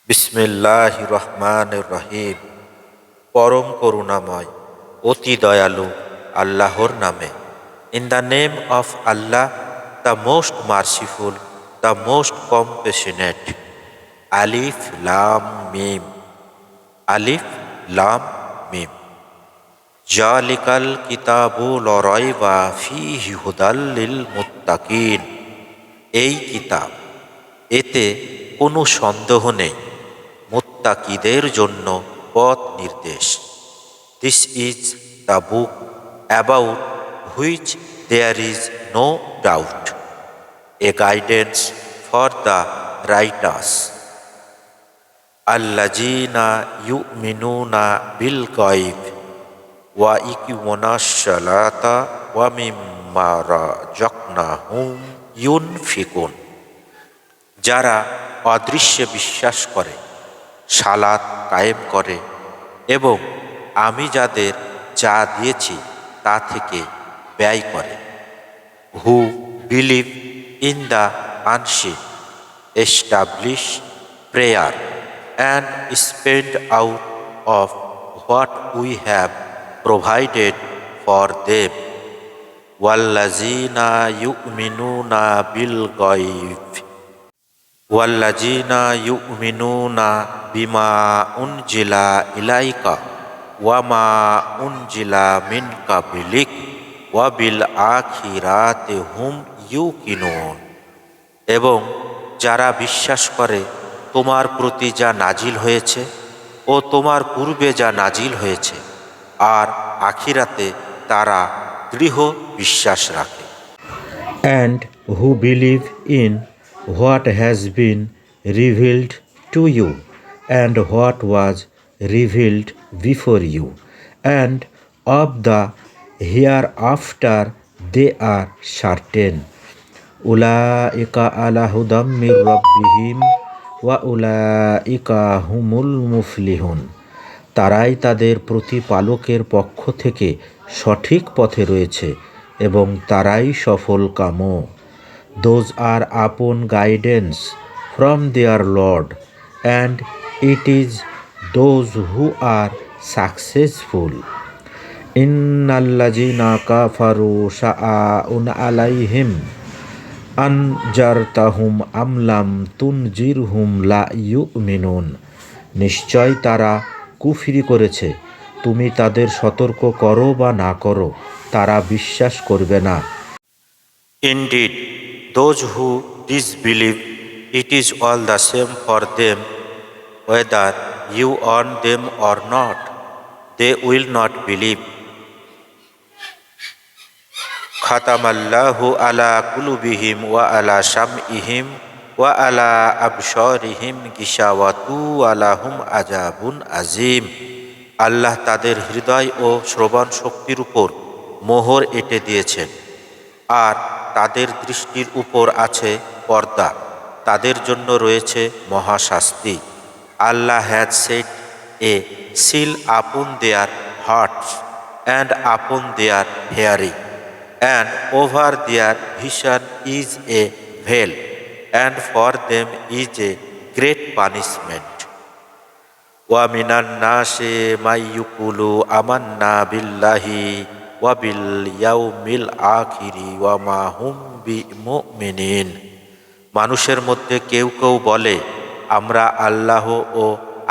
বিসমিল্লাহির রহমানির রহিম। পরম করুণাময় অতি দয়ালু আল্লাহর নামে। In the name of Allah, the most merciful, the most compassionate. আলিফ লাম মিম। আলিফ লাম মিম। জালিকাল কিতাবু লা রাইবা ফীহি হুদাল লিল মুত্তাকিন। এই কিতাব, এতে কোনো সন্দেহ নেই, মুত্তাকিদের জন্য পথ নির্দেশ। This is the book about which there is no doubt, a guidance for the righteous আল্লাযীনা ইউমিনুনা বিল গায়ব ওয়া ইকিমুনাস সালাতা ওয়া মিম্মা রাযাকনাহুম ইউনফিকুন। যারা অদৃশ্যে বিশ্বাস করে, সালাত কায়েম করে এবং আমি যাদের যা দিয়েছি তা থেকে ব্যয় করে। Who believe in the unseen, establish prayer and spend out of what we have provided for them. ওয়াল্লাযীনা ইউমিনুনা বিল গায়ব ওয়াল্লাযীনা ইউমিনুনা বিমা উনজিলা ইলাইকা ওয়া মা উনজিলা মিন কাবলিক ওয়া বিল আখিরাতি হুম ইউকিনুন। এবং যারা বিশ্বাস করে তোমার প্রতি যা নাজিল হয়েছে ও তোমার পূর্বে যা নাজিল হয়েছে, আর আখিরাতে তারা দৃঢ় বিশ্বাস রাখে। And who believe in what has been revealed to you and what was revealed before you, and of the hereafter they are certain. Ulaika ala hudam mir rabbihim wa ulaika humul muflihun. তারাই তাদের প্রতিপালকের পক্ষ থেকে সঠিক পথে রয়েছে এবং তারাই সফল কাম। Those are upon guidance from their lord, and it is those who are successful. ইন্নাল্লাযীনা কাফারু সাআউন আলাইহিম আনজারতাহুম আম লাম তুনজিরহুম লা ইউমিনুন। নিশ্চয় তারা কুফরি করেছে, তুমি তাদের সতর্ক করো বা না করো, তারা বিশ্বাস করবে না। Indeed, those who disbelieve, it is all the same for them whether you warn them or not, they will not believe. Khatamallahu ala qulubihim wa ala sam'ihim wa ala absarihim gishawatu wa lahum azabun azim. আল্লাহ তাদের হৃদয় ও শ্রবণ শক্তির উপর মোহর এঁটে দিয়েছেন, আর তাদের দৃষ্টির উপর আছে পর্দা, তাদের জন্য রয়েছে মহাশাস্তি। Allah has set a seal upon their hearts and upon their hearing, and over their vision is a veil, and for them is a great punishment. ওয়া মিনান নাসি মাই ইয়াকুলু আমান্না বিল্লাহি ওয়া বিল ইয়াউমিল আখিরি ওয়া মা হুম বিমুমিনিন। মানুষের মধ্যে কেউ কেউ বলে, আমরা আল্লাহ ও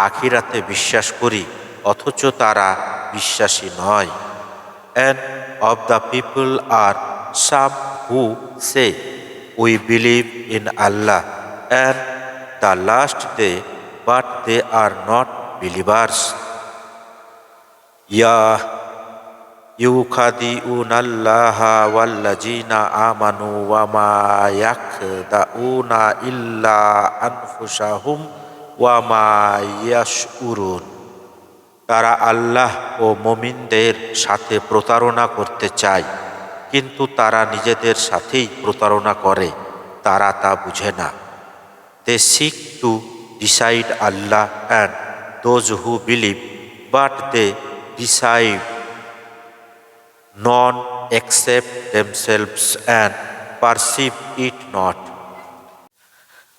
আখিরাতে বিশ্বাস করি, অথচ তারা বিশ্বাসী নয়। And of the people are some who say, we believe in Allah and the last day, but they are not believers. Ya yukhadi'unallaha wallazina amanu wa ma yakhda'una illa anfusahum wa ma yash'urun. তারা আল্লাহ ও মুমিনদের সাথে প্রতারণা করতে চায়, কিন্তু তারা নিজেদের সাথেই প্রতারণা করে, তারা তা বুঝে না। They seek to deceive Allah and those who believe, but they deceive none except themselves and perceive it not.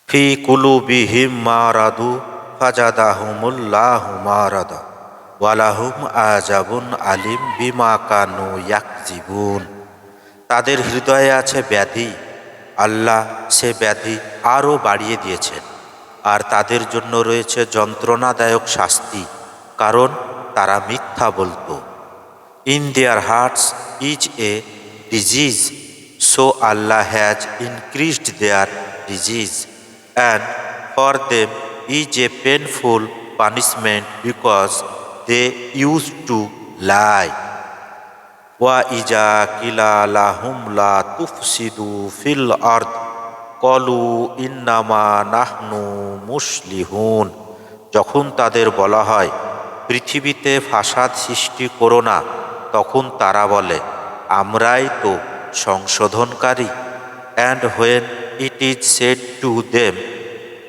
ফি কুলুবিহিম মারাদু ফাজাদাহুমুল্লাহু মারাদা ওয়ালাহুম আযাবুন আলিম বিমা কানু ইয়াকযিবুন। তাদের হৃদয়ে আছে ব্যাধি, আল্লাহ সে ব্যাধি আরও বাড়িয়ে দিয়েছেন, আর তাদের জন্য রয়েছে যন্ত্রণাদায়ক শাস্তি, কারণ তারা মিথ্যা বলত। In their hearts is a disease, so Allah has increased their disease, and for them is a painful punishment because they use to lie. ওয়া ইজা কিলা লাহুম লা তুফসিদু ফিল আরদ কলু ইন্নামা নাহনু মুসলিহুন। যখন তাদের বলা হয় পৃথিবীতে ফাসাদ সৃষ্টি করো না, তখন তারা বলে আমরাই তো সংশোধনকারী। And when it is said to them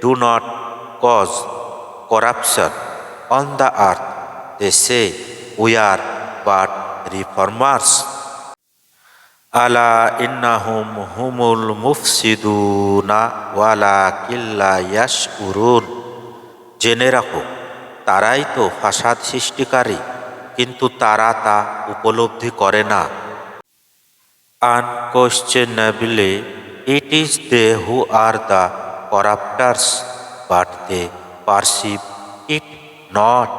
do not cause corruption on the earth, they say we are but reformers. আলা ইন্নাহুম হুমুল মুফসিদুনা ওয়ালাকিন লা ইয়াশউরুন। জেনে রাখো তারাই তো ফাসাদ সৃষ্টিকারী, কিন্তু তারা তা উপলব্ধি করে না। Unquestionably, it is they who are the corrupters, but they perceive it not.